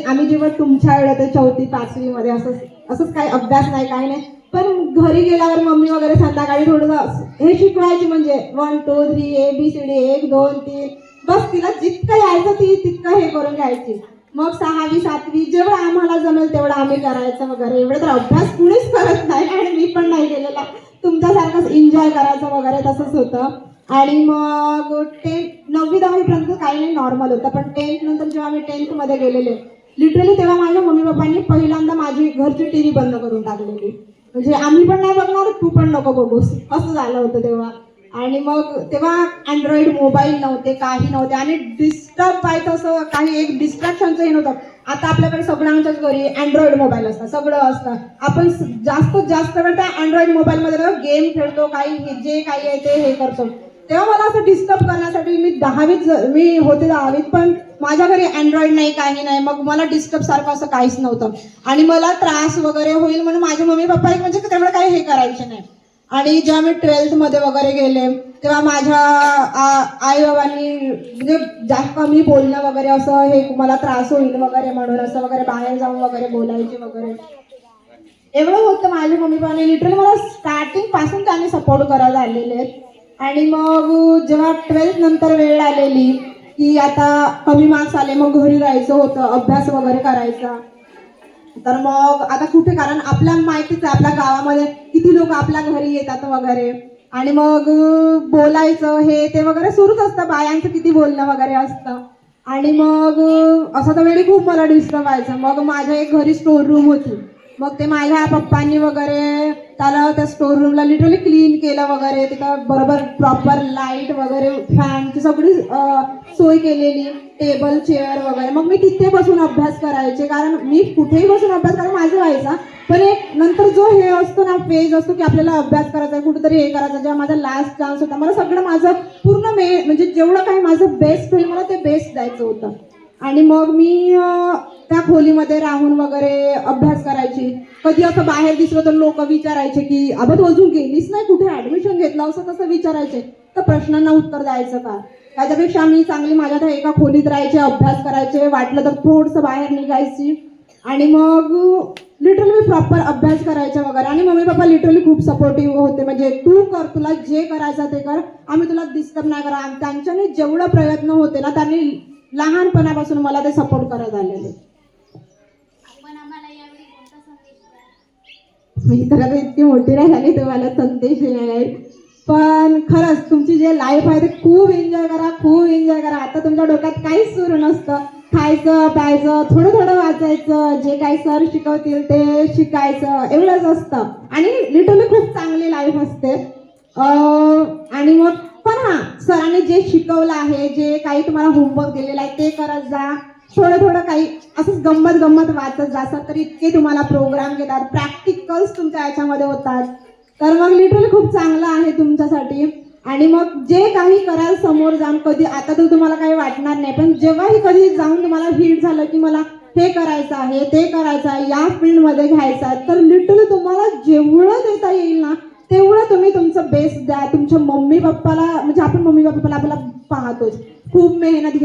आम्ही जेव्हा तुमच्या वेळेत 4थी 5वीमध्ये असंच काही अभ्यास नाही काही नाही, पण घरी गेल्यावर मम्मी वगैरे संध्याकाळी थोडंसं हे शिकवायची, म्हणजे 1 2 3 ABCD 1 2 3 बस तिला जितकं यायचं ती तितकं हे करून घ्यायची. मग 6वी 7वी जेवढं आम्हाला जमेल तेवढं आम्ही करायचं वगैरे. एवढं तर अभ्यास कुणीच करत नाही आणि मी पण नाही केलेला, तुमच्यासारखंच एन्जॉय करायचं वगैरे तसंच होतं. आणि मग 9वी 10वीपर्यंत काही नाही नॉर्मल होतं, पण 10th नंतर जेव्हा मी 10th मध्ये गेलेले लिटरली तेव्हा माझ्या मम्मी पप्पांनी पहिल्यांदा माझी घरची TV बंद करून टाकलेली, म्हणजे आम्ही पण नाही बघणार तू पण नको बघूस असं झालं होतं तेव्हा. आणि मग तेव्हा अँड्रॉइड मोबाईल नव्हते, काही नव्हते आणि डिस्टर्ब व्हायचं असं काही एक डिस्ट्रॅक्शनचं हे नव्हतं. आता आपल्याकडे सगळ्यांच्याच घरी अँड्रॉइड मोबाईल असतात, सगळं असतं. आपण जास्त वेळ त्या अँड्रॉइड मोबाईलमध्ये गेम खेळतो, काही जे काही आहे ते हे करतो. तेव्हा मला असं डिस्टर्ब करण्यासाठी मी होते 10वीत, पण माझ्या घरी अँड्रॉइड नाही काही नाही, मग मला डिस्टर्ब सारखं असं काहीच नव्हतं आणि मला त्रास वगैरे होईल म्हणून माझे मम्मी पप्पा एक म्हणजे तेवढं काही हे करायचे नाही. आणि जेव्हा मी 12th मध्ये वगैरे गेले तेव्हा माझ्या आई बाबांनी म्हणजे जास्त कमी बोलणं वगैरे असं हे मला त्रास होईल वगैरे म्हणून असं वगैरे बाहेर जाऊन वगैरे बोलायचे वगैरे एवढं होतं. माझ्या मम्मी पप्पाने लिटरली मला स्टार्टिंग पासून त्यांनी सपोर्ट करत आलेले आहेत. आणि मग जेव्हा 12th नंतर वेळ आलेली की आता कमी मार्क्स आले, मग घरी राहायचं होतं, अभ्यास वगैरे करायचा. तर मग आता कुठे, कारण आपल्या माहितीच आहे आपल्या गावामध्ये किती लोक आपल्या घरी येतात वगैरे, आणि मग बोलायचं हे ते वगैरे सुरूच असतं, बायांचं किती बोलणं वगैरे असतं. आणि मग असं तर वेळी खूप मला डिस्टर्ब व्हायचं. मग माझ्या एक घरी स्टोर रूम होती, मग ते माझ्या पप्पांनी वगैरे त्याला त्या स्टोर रूमला लिटरली क्लीन केलं वगैरे, तिथं बरोबर प्रॉपर लाईट वगैरे फॅनची सगळी सोय केलेली, टेबल चेअर वगैरे. मग मी तिथे बसून अभ्यास करायचे, कारण मी कुठेही बसून अभ्यास करायला माझं व्हायचा. पण एक नंतर जो हे असतो ना फेज असतो की आपल्याला अभ्यास करायचा आहे, कुठेतरी हे करायचं, जेव्हा माझा लास्ट चान्स होता मला सगळं माझं पूर्ण म्हणजे जेवढं काही माझं बेस्ट होईल मला ते बेस्ट द्यायचं होतं. आणि मग मी त्या खोलीमध्ये राहून वगैरे अभ्यास करायची. कधी असं बाहेर दिसलं तर लोक विचारायचे की अबे तू अजून गेलीस नाही, कुठे ऍडमिशन घेतलं, असं तसं विचारायचे. तर प्रश्नांना उत्तर द्यायचं का, त्याच्यापेक्षा मी चांगली माझ्या त्या एका खोलीत राहायचे, अभ्यास करायचे, वाटलं तर थोडंसं बाहेर निघायची. आणि मग लिटरली मी प्रॉपर अभ्यास करायचा वगैरे. आणि मम्मी पप्पा लिटरली खूप सपोर्टिव्ह होते, म्हणजे तू कर, तुला जे करायचं ते कर, आम्ही तुला डिस्टर्ब नाही करा. त्यांच्याने जेवढा प्रयत्न होते ना त्यांनी लहानपणापासून मला ते सपोर्ट करत आलेले. आपण आम्हाला यावेळी कोणता संदेश द्याल? मी तर इतकी मोठी नाही झाली तुम्हाला संदेश देणार, पण खरंच तुमची जे लाईफ आहे ते खूप एन्जॉय करा, खूप एन्जॉय करा. आता तुमच्या डोक्यात काहीच सुरू नसतं, खायचं प्यायचं, थोडं थोडं वाचायचं, जे काही सर शिकवतील ते शिकायचं, एवढंच असतं. आणि लिटरली खूप चांगली लाईफ असते. आणि मग पण हां, सरांनी जे शिकवलं आहे, जे काही तुम्हाला होमवर्क दिलेला आहे ते करत जा, थोडं थोडं काही असंच गंमत वाचत जा. तर इतके तुम्हाला प्रोग्राम घेतात, प्रॅक्टिकल्स तुमच्या याच्यामध्ये होतात, तर मग लिटरली खूप चांगलं आहे तुमच्यासाठी. आणि मग जे काही कराल समोर जाऊन, कधी आता तर तुम्हाला काही वाटणार नाही, पण जेव्हाही कधी जाऊन तुम्हाला हिट झालं की मला हे करायचं आहे, ते करायचं आहे, या फील्डमध्ये घ्यायचं आहे, तर लिटरली तुम्हाला जेवढं देता येईल ना तेवढं तुम्ही तुमचं बेस्ट द्या. तुमच्या मम्मी पप्पाला, म्हणजे आपण मम्मी पप्पाला आपल्याला पाहतोच, खूप मेहनत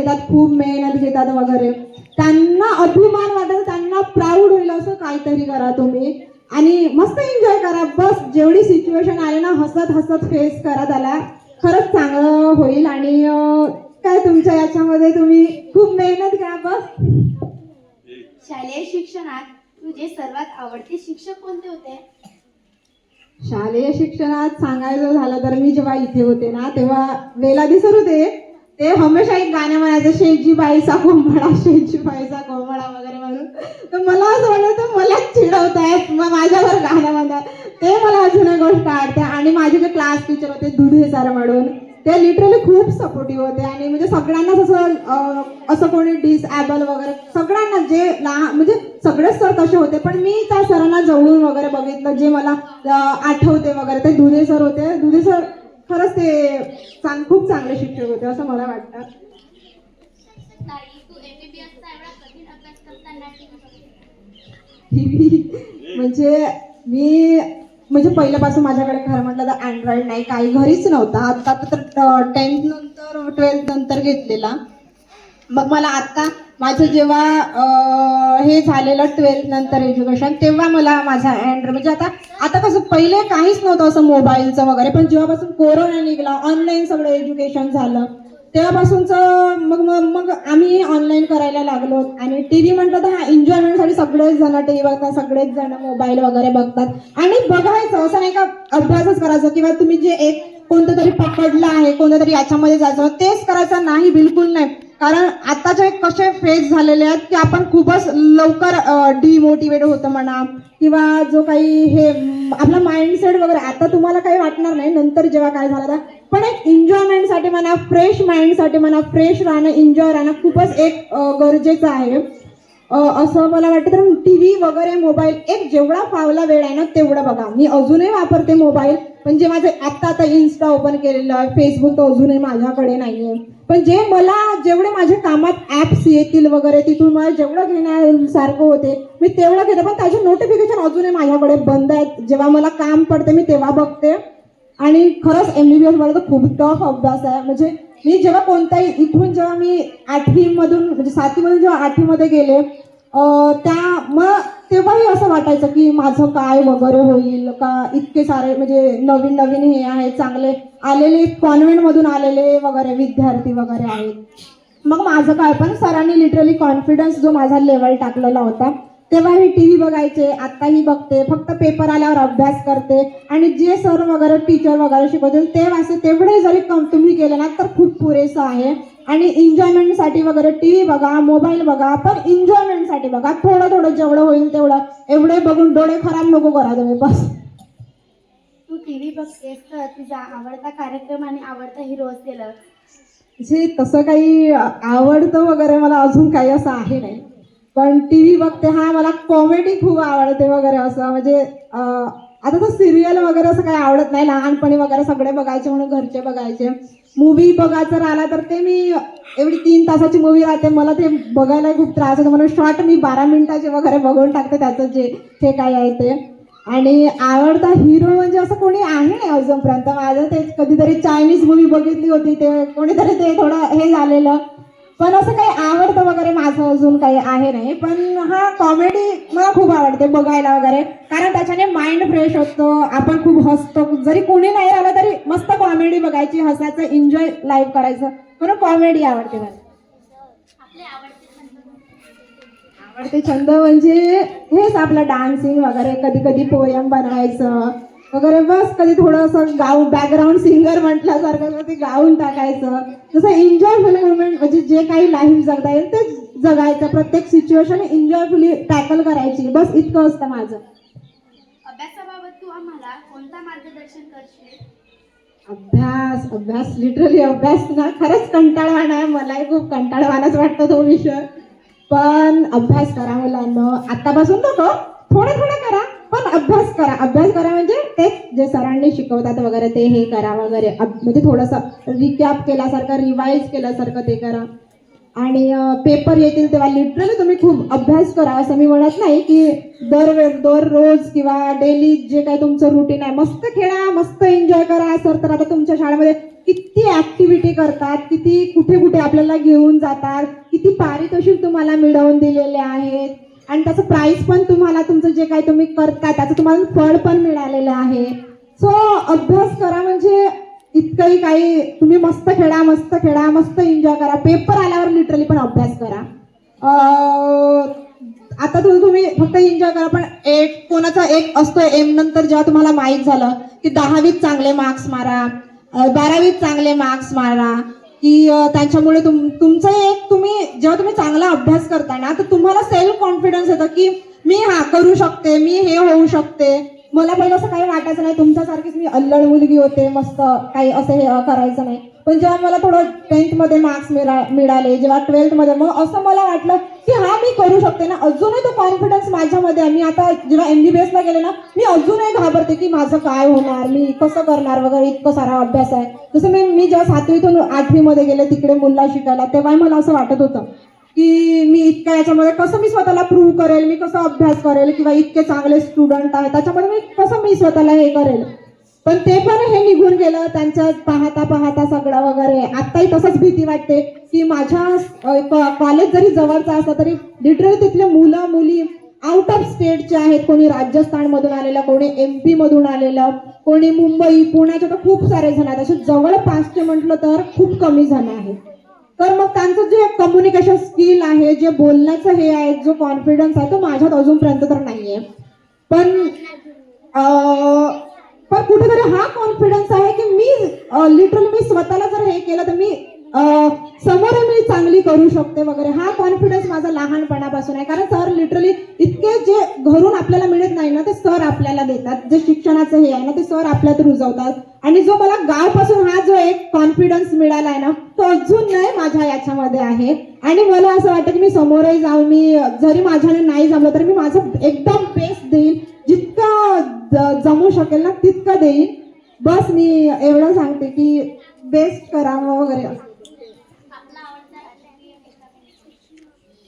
घेतात वगैरे, त्यांना अभिमान वाटेल, त्यांना प्राऊड होईल असं काहीतरी करा तुम्ही. आणि मस्त एन्जॉय करा. बस जेवढी सिच्युएशन आली ना हसत फेस करा त्याला, खरंच चांगलं होईल. आणि काय तुमच्या याच्यामध्ये तुम्ही खूप मेहनत घ्या बस. शालेय शिक्षणात तुझे सर्वात आवडते शिक्षक कोणते होते? शालेय शिक्षणात सांगायचं झालं तर मी जेव्हा इथे होते ना तेव्हा वेलादी सर होते. ते हमेशा एक गाणं म्हणायचं, शेठजी बाईचा कोंबडा, शेठजी बाईचा कोंबडा वगैरे म्हणून. तर मला असं वाटतं मलाच चिडवतायत, मग माझ्यावर गाणं म्हणतात. ते मला अजून एक गोष्ट आवडते. आणि माझे जे क्लास टीचर होते दुधे सर म्हणून, ते लिटरली खूप सपोर्टिव्ह होते. आणि म्हणजे सगळ्यांनाच असं कोणी डिसएबल वगैरे सगळ्यांना जे लहान म्हणजे सगळेच सर तसे होते. पण मी त्या सरांना जवळून वगैरे बघितलं, जे मला आठवते वगैरे ते दुधे सर होते. दुधे सर खरंच ते खूप चांगले शिक्षक होते असं मला वाटतं. म्हणजे मी म्हणजे पहिल्यापासून माझ्याकडे खरं म्हटलं तर अँड्रॉइड नाही, काही घरीच नव्हता. आता तर 10th नंतर 12th नंतर घेतलेला. मग मला आता माझं जेव्हा हे झालेलं 12th नंतर एज्युकेशन, तेव्हा मला माझा अँड्रॉइड म्हणजे आता कसं पहिले काहीच नव्हतं असं मोबाईलचं वगैरे. पण जेव्हापासून कोरोना निघाला, ऑनलाईन सगळं एज्युकेशन झालं, तेव्हापासूनचं मग आम्ही ऑनलाईन करायला लागलो. आणि टी व्ही म्हटलं तर हा एन्जॉयमेंटसाठी सगळेच जण टी व्ही बघतात, सगळेच जण मोबाईल वगैरे बघतात. आणि बघायचं असं नाही का अभ्यासच करायचं किंवा तुम्ही जे एक कोणतं तरी पकडलं आहे, कोणतं तरी याच्यामध्ये जायचं तेच करायचं नाही, बिलकुल नाही. कारण आताचे कसे फेज झालेले आहेत की आपण खूपच लवकर डिमोटिवेट होतं म्हणा, किंवा जो काही हे आपला माइंडसेट वगैरे आता तुम्हाला काही वाटणार नाही नंतर जेव्हा काय झालं तर. पण एक एन्जॉयमेंटसाठी म्हणा, फ्रेश माइंडसाठी म्हणा, फ्रेश राहणं, एन्जॉय राहणं खूपच एक गरजेचं आहे असं मला वाटतं. तर टी व्ही वगैरे मोबाईल एक जेवढा फावला वेळ आहे ना तेवढं बघा. मी अजूनही वापरते मोबाईल, पण जे माझे आता इन्स्टा ओपन केलेलं आहे, फेसबुक तर अजूनही माझ्याकडे नाही आहे. पण जे मला जेवढे माझ्या कामात ॲप्स येतील वगैरे तिथून मला जेवढं घेण्यासारखं होते मी तेवढं घेते. पण त्याचे नोटिफिकेशन अजूनही माझ्याकडे बंद आहेत. जेव्हा मला काम पडते मी तेव्हा बघते. आणि खरंच MBBS मला तर खूप टफ अभ्यास आहे. म्हणजे मी जेव्हा कोणताही इथून जेव्हा मी 8वीमधून म्हणजे 7वीमधून जेव्हा 8वीमध्ये गेले मग तेव्हाही असं वाटायचं की माझं काय वगैरे होईल का, इतके सारे म्हणजे नवीन नवीन हे आहे, चांगले आलेले कॉन्व्हेंटमधून आलेले वगैरे विद्यार्थी वगैरे आहेत. मग माझं काय, पण सरांनी लिटरली कॉन्फिडन्स जो माझा लेवल टाकलेला होता. तेव्हाही टी व्ही बघायचे, आत्ताही बघते, फक्त पेपर आल्यावर अभ्यास करते. आणि जे सर वगैरे टीचर वगैरे शिकवतील ते वाचते. तेवढे जरी तुम्ही केलं ना तर खूप पुरेसं आहे. आणि एन्जॉयमेंटसाठी वगैरे टी व्ही बघा, मोबाईल बघा, पण एन्जॉयमेंटसाठी बघा. थोडं थोडं जेवढं होईल तेवढं. एवढे बघून डोळे खराब नको करा तुम्ही बस. तू टीव्ही बघतेस तर तुझा आवडता कार्यक्रम आणि आवडता हिरो असेल? जे तसं काही आवडतं वगैरे मला अजून काही असं आहे नाही. पण टी व्ही बघते, हा मला कॉमेडी खूप आवडते वगैरे असं. म्हणजे आता तर सिरियल वगैरे असं काही आवडत नाही. लहानपणी वगैरे सगळे बघायचे म्हणून घरचे बघायचे. मूवी बघायचं राहिला तर ते मी एवढी 3 तासाची मूवी राहते, मला ते बघायला खूप त्रास होतो म्हणून शॉर्ट मी 12 मिनिटाचे वगैरे बघून टाकते त्याचं जे काय आहे ते. आणि आवडता हिरो म्हणजे असं कोणी आहे नाही अजूनपर्यंत. माझं ते कधीतरी चायनीज मूवी बघितली होती, ते कोणीतरी ते थोडं हे झालेलं. पण असं काही आवडतं वगैरे माझं अजून काही आहे नाही. पण हा कॉमेडी मला खूप आवडते बघायला वगैरे, कारण त्याच्याने माइंड फ्रेश होतो, आपण खूप हसतो. जरी कोणी नाही राहिलं तरी मस्त कॉमेडी बघायची, हसायचं, एन्जॉय लाईफ करायचं, म्हणून कॉमेडी आवडते मला. आवडते छंद म्हणजे हेच आपलं डान्सिंग वगैरे, कधी कधी पोयम बनवायचं वगैरे, बस कधी थोडंसं बॅकग्राऊंड सिंगर म्हटल्यासारखं कधी गाऊन टाकायचं. जसं एन्जॉयफुल मुवमेंट म्हणजे जे काही लाईफ जगता येईल ते जगायचं, प्रत्येक सिच्युएशन एन्जॉयफुली टॅकल करायची, बस इतकं असतं माझं. अभ्यासाबाबत तू आम्हाला कोणता मार्गदर्शन करशील? अभ्यास लिटरली अभ्यास ना खरंच कंटाळवाणा आहे. मलाही खूप कंटाळवानाच वाटतो तो विषय. पण अभ्यास करा मुलांना, आतापासून नको, थोडं थोडं करा, पण अभ्यास करा म्हणजे तेच जे सरांनी शिकवतात वगैरे ते हे करा वगैरे. म्हणजे थोडंसं रिकॅप केल्यासारखं, रिवाईज केल्यासारखं ते करा. आणि पेपर येतील तेव्हा लिटरली तुम्ही खूप अभ्यास करा. असं मी म्हणत नाही की दररोज किंवा डेली जे काही तुमचं रुटीन आहे, मस्त खेळा, मस्त एन्जॉय करा. सर तर आता तुमच्या शाळेमध्ये किती ऍक्टिव्हिटी करतात, किती कुठे कुठे आपल्याला घेऊन जातात, किती पारितोषिक तुम्हाला मिळवून दिलेले आहेत. आणि त्याचं प्राईस पण तुम्हाला, तुमचं जे काही तुम्ही करता त्याचं तुम्हाला फळ पण मिळालेलं आहे. सो अभ्यास करा म्हणजे इतकं लिटरली काही तुम्ही मस्त खेळा, मस्त एन्जॉय करा. पेपर आल्यावर लिटरली पण अभ्यास करा. आता तुम्ही फक्त एन्जॉय करा, पण कोणाचा एक असतो एम, नंतर जेव्हा तुम्हाला माहीत झालं की 10वीत चांगले मार्क्स मारा, 12वीत चांगले मार्क्स मारा, की त्याच्यामुळे तुमचं एक जेव्हा तुम्ही चांगला अभ्यास करता ना, तर तुम्हाला सेल्फ कॉन्फिडन्स येतं की मी हा करू शकते, मी हे होऊ शकते. मला पहिलं असं काही वाटायचं नाही, तुमच्यासारखीच मी अल्लड मुलगी होते, मस्त काही असं हे करायचं नाही. पण जेव्हा मला थोडं 10th मध्ये मार्क्स मिळाले, जेव्हा 12th मध्ये, मग असं मला वाटलं की हा मी करू शकते ना. अजूनही तो कॉन्फिडन्स माझ्यामध्ये आहे. मी आता जेव्हा MBBS ला गेले ना, मी अजूनही घाबरते की माझं काय होणार, मी कसं करणार वगैरे, इतकं सारा अभ्यास आहे. जसं मी जेव्हा 7वीतून 8वी मध्ये गेले तिकडे मुलला शिकायला, तेव्हा मला असं वाटत होतं की मी इतक्या याच्यामध्ये कसं मी स्वतःला प्रूव्ह करेल, मी कसं अभ्यास करेल, किंवा इतके चांगले स्टुडंट आहे त्याच्यामध्ये मी स्वतःला हे करेल. पण ते पण हे निघून गेलं त्यांच्या पाहता सगळं वगैरे. आत्ताही तसंच भीती वाटते की माझ्या कॉलेज जरी जवळचा असला तरी लिटरली तिथले मुलं मुली आउट ऑफ स्टेटचे आहेत. कोणी राजस्थान मधून आलेलं, कोणी MP मधून आलेलं, कोणी मुंबई, पुण्याचे तर खूप सारे जण आहेत. असे जवळपासचे म्हटलं तर खूप कमी जण आहेत. तर मग त्यांचं जे कम्युनिकेशन स्किल आहे, जे बोलण्याचं हे आहे, जो कॉन्फिडन्स आहे, तो माझ्यात अजूनपर्यंत तर नाहीये. पण कुठेतरी हा कॉन्फिडन्स आहे की मी स्वतःला जर हे केलं तर मी समोर मी चांगली करू शकते वगैरे. हा कॉन्फिडन्स माझा लहानपणापासून आहे. कारण सर लिटरली इतके जे घरून आपल्याला मिळत नाही ना, ते सर आपल्याला देतात. जे शिक्षणाचं हे आहे ना, ते सर आपल्यात रुजवतात. आणि जो मला गावपासून हा जो एक कॉन्फिडन्स मिळाला आहे ना, तो अजून नाही माझ्या याच्यामध्ये आहे. आणि मला असं वाटतं की मी समोरही जाऊ, मी जरी माझ्याने नाही जमलं तरी मी माझं एकदम बेस्ट देईन, जितकं जमू शकेल ना तितकं देईन. बस मी एवढं सांगते की बेस्ट करा वगैरे.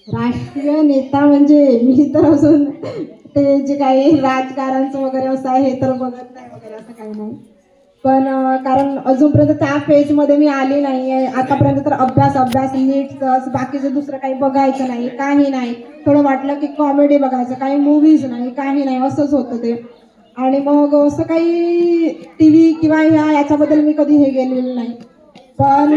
राष्ट्रीय नेता म्हणजे मी तर अजून ते जे काही राजकारणचं वगैरे असं आहे हे तर बघत नाही वगैरे, असं काही नाही. पण कारण अजूनपर्यंत त्या फेजमध्ये मी आली नाही आहे. आतापर्यंत तर अभ्यास नीट, बाकीचं दुसरं काही बघायचं नाही, काही नाही. थोडं वाटलं की कॉमेडी बघायचं, काही मूवीज नाही, काही नाही, असंच होतं ते. आणि मग असं काही TV किंवा याच्याबद्दल मी कधी हे गेलेलं नाही. पण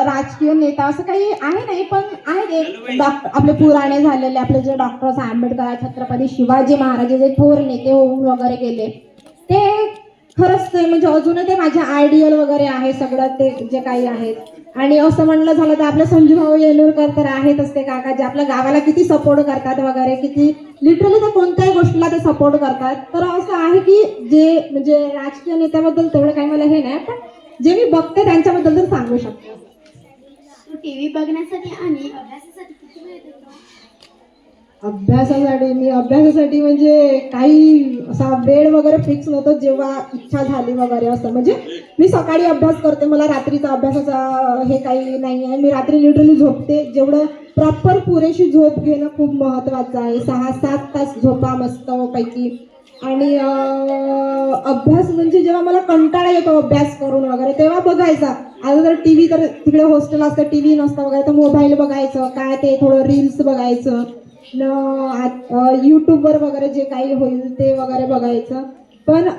राजकीय नेता असं काही आहे नाही, पण आहे एक आपले पुराणे झालेले, आपले जे डॉक्टर आंबेडकर, छत्रपती शिवाजी महाराज जे थोर नेते होऊन वगैरे गेले, ते खरंच ते म्हणजे अजूनही ते माझे आयडियल वगैरे आहे सगळं ते जे काही आहेत. आणि असं म्हणलं झालं तर आपले संजू भाऊ येलूरकर तर आहेतच ते काका, जे आपल्या गावाला किती सपोर्ट करतात वगैरे, किती लिटरली ते कोणत्याही गोष्टीला ते सपोर्ट करतात. तर असं आहे की जे म्हणजे राजकीय नेत्याबद्दल तेवढं काही मला हे नाही, पण जे मी बघते त्यांच्याबद्दल तर सांगू शकते. तू TV बघण्यासाठी आणि अभ्यासासाठी किती वेळ देतो? अभ्यासासाठी म्हणजे काही असा वेळ वगैरे फिक्स नव्हतं, जेव्हा इच्छा झाली वगैरे असं. म्हणजे मी सकाळी अभ्यास करते, मला रात्रीचा अभ्यासाचा हे काही नाही आहे. मी रात्री लिटरली झोपते. जेवढं प्रॉपर पुरेशी झोप घेणं खूप महत्वाचं आहे. 6-7 तास झोपा मस्त पैकी. आणि अभ्यास म्हणजे जेव्हा मला कंटाळा येतो अभ्यास करून वगैरे तेव्हा बघायचा. आता जर TV तर तिकडे हॉस्टेल असतं, TV नसतं वगैरे, तर मोबाईल बघायचं, काय ते थोडं रील्स बघायचं, यूट्यूबवर वगैरे जे काही होईल ते वगैरे बघायचं. पण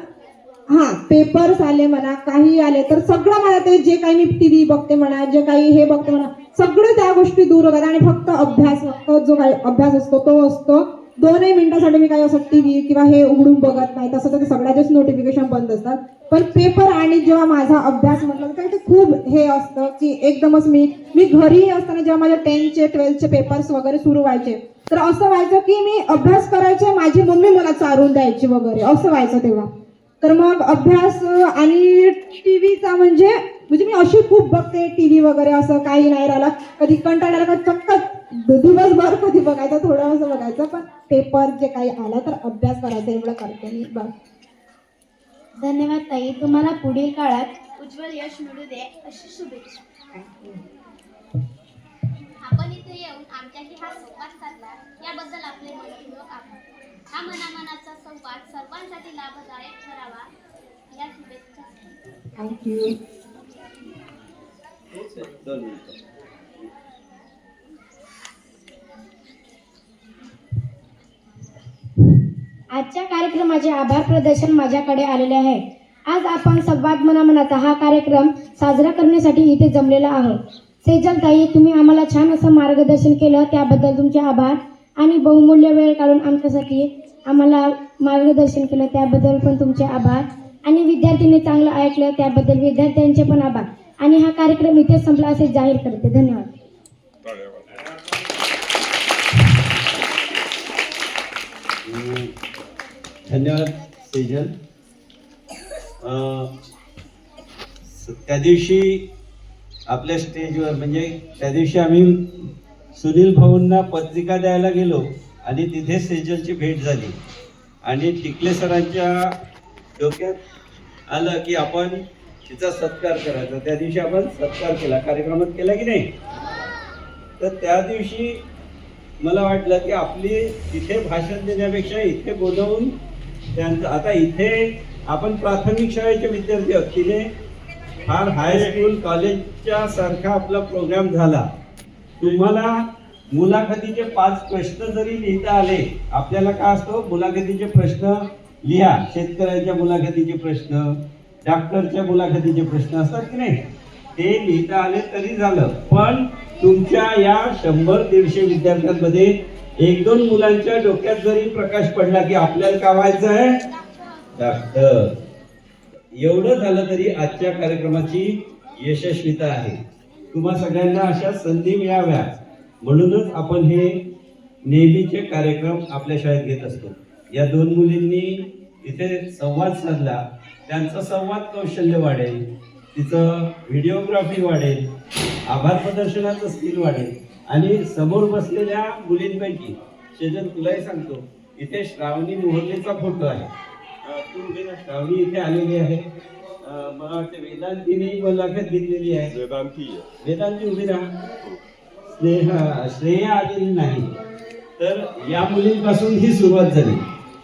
पेपर्स आले म्हणा, काही आले तर सगळं मला ते जे काही मी TV बघते म्हणा, जे काही हे बघते म्हणा, सगळं त्या गोष्टी दूर होतात. आणि फक्त अभ्यास, जो काही अभ्यास असतो तो असतो. 2 मिनिटासाठी मी काही असं TV किंवा हे उघडून बघत नाही. तसं तर सगळ्याचेच नोटिफिकेशन बंद असतात. पण पेपर आणि जेव्हा माझा अभ्यास म्हटलं तर ते खूप हे असतं की एकदमच मी घरी असताना जेव्हा माझ्या 10चे 12चे पेपर्स वगैरे सुरू व्हायचे, तर असं व्हायचं की मी अभ्यास करायचे, माझी मम्मी मला चारून द्यायची वगैरे, असं व्हायचं तेव्हा. तर मग अभ्यास आणि TVचा म्हणजे मी अशी खूप बघते TV वगैरे, असं काही नाही राहिलं. कधी कंटाळा आला का चक्क दिवसभर कधी बघायचं, थोडं असं बघायचं. पण पेपर जे काही आला तर अभ्यास करायचा, एवढं करते मी बस. धन्यवाद ताई. तुम्हाला पुढील काळात उज्ज्वल यश मिळू दे अशी शुभेच्छा. आपण इथे येऊन आमच्याशी हा संवाद साधला याबद्दल आपले मनपूर्वक आभार. हा मनामनाचा संवाद सर्वांसाठी लाभदायक ठरावा या शुभेच्छा. थँक्यू. आजच्या कार्यक्रमाचे आभार प्रदर्शन माझ्याकडे आलेले आहे. आज आपण संवाद मनामनाचा हा कार्यक्रम साजरा करण्यासाठी इथे जमलेला आहोत. सेजल ताई, तुम्ही आम्हाला छान असं मार्गदर्शन केलं, त्याबद्दल तुमचे आभार. आणि बहुमूल्य वेळ काढून आमच्यासाठी आम्हाला मार्गदर्शन केलं, त्याबद्दल पण तुमचे आभार. आणि विद्यार्थ्यांनी चांगलं ऐकलं, त्याबद्दल विद्यार्थ्यांचे पण आभार. आणि हा कार्यक्रम इथे संपला असे जाहीर करते. धन्यवाद. धन्यवाद सेजल. त्या दिवशी आपल्या स्टेजवर म्हणजे त्या दिवशी आम्ही सुनील भाऊंना पत्रिका द्यायला गेलो आणि तिथे सेजलची भेट झाली आणि टिकले सरांच्या डोक्यात आलं की आपण तिचा सत्कार करायचा. त्या दिवशी आपण सत्कार केला, कार्यक्रमात केला की नाही. तर त्या दिवशी मला वाटलं की आपली तिथे भाषण देण्यापेक्षा इथे बोलवून त्यांचं, आता इथे आपण प्राथमिक शाळेचे विद्यार्थी आहोत, तिने फार हायस्कूल कॉलेजच्या सारखा आपला प्रोग्राम झाला. तुम्हाला मुलाखतीचे 5 प्रश्न जरी लिहिता आले, आपल्याला काय असतो मुलाखतीचे प्रश्न लिहा, शेतकऱ्यांच्या मुलाखतीचे प्रश्न, डॉक्टरच्या मुलाखतीचे प्रश्न असतात की नाही, ते लिहिता आले तरी झालं. पण तुमच्या या 100-150 विद्यार्थ्यांमध्ये 1-2 मुलांच्या डोक्यात जरी प्रकाश पडला की आपल्याला काय व्हायचं आहे, डॉक्टर, एवढं झालं तरी आजच्या कार्यक्रमाची यशस्वीता आहे. तुम्हा सगळ्यांना अशा संधी मिळाव्या म्हणूनच आपण हे नेहमीचे कार्यक्रम आपल्या शाळेत घेत असतो. या 2 मुलींनी इथे संवाद साधला, त्यांचं संवाद कौशल्य वाढेल, तिचं व्हिडिओग्राफी वाढेल, आभार प्रदर्शनाचं स्किल वाढेल. आणि समोर बसलेल्या मुलींपैकी शेजल तुलाही सांगतो, इथे श्रावणी मोहल्लेचा फोटो आहे. तू उभी राहा. श्रावणी इथे आलेली आहे. मला वाटतं वेदांतीने मुलाखत घेतलेली आहे. वेदांती उभी राहा. श्रेया आलेली नाही. तर या मुलींपासून ही सुरुवात झाली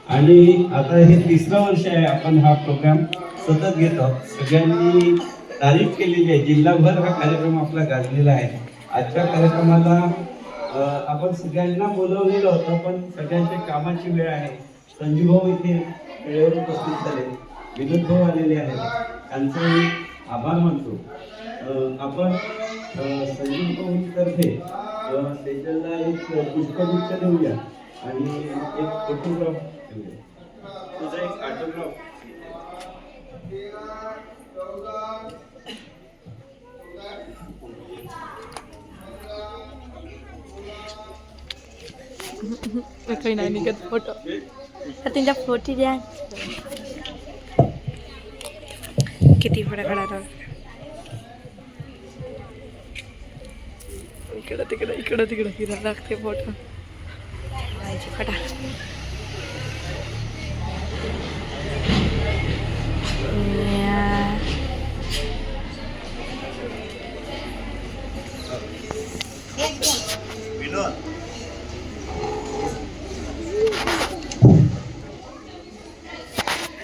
आणि आता हे 3रं वर्ष आहे आपण हा प्रोग्राम सतत घेत आहोत. सगळ्यांनी तारीफ केलेली आहे, जिल्हाभर हा कार्यक्रम आपला गाजलेला आहे. आजच्या कार्यक्रमाला आपण सगळ्यांना बोलवलेलं होतं, पण सगळ्यांच्या कामाची वेळ आहे. संजू भाऊ इथे वेळेवर उपस्थित झाले, विनोद भाऊ आलेले आहेत, त्यांचाही आभार मानतो. आपण संजू भाऊंतर्फे सेजलला एक पुष्पगुच्छ देऊया आणि एक फोटोग्राफ देऊया. तुझा एक ऑटोग्राफ. काही नाही निघत फोटो. त्यांच्या फोटो द्या. किती फोटो काढा. इकडं तिकडं फिरायला लागते फोटो. फटा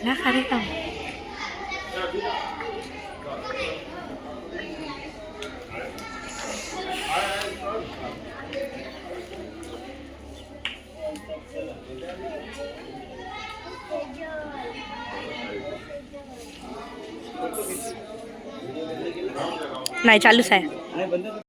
ना खरे काम. नाही चालूच आहे.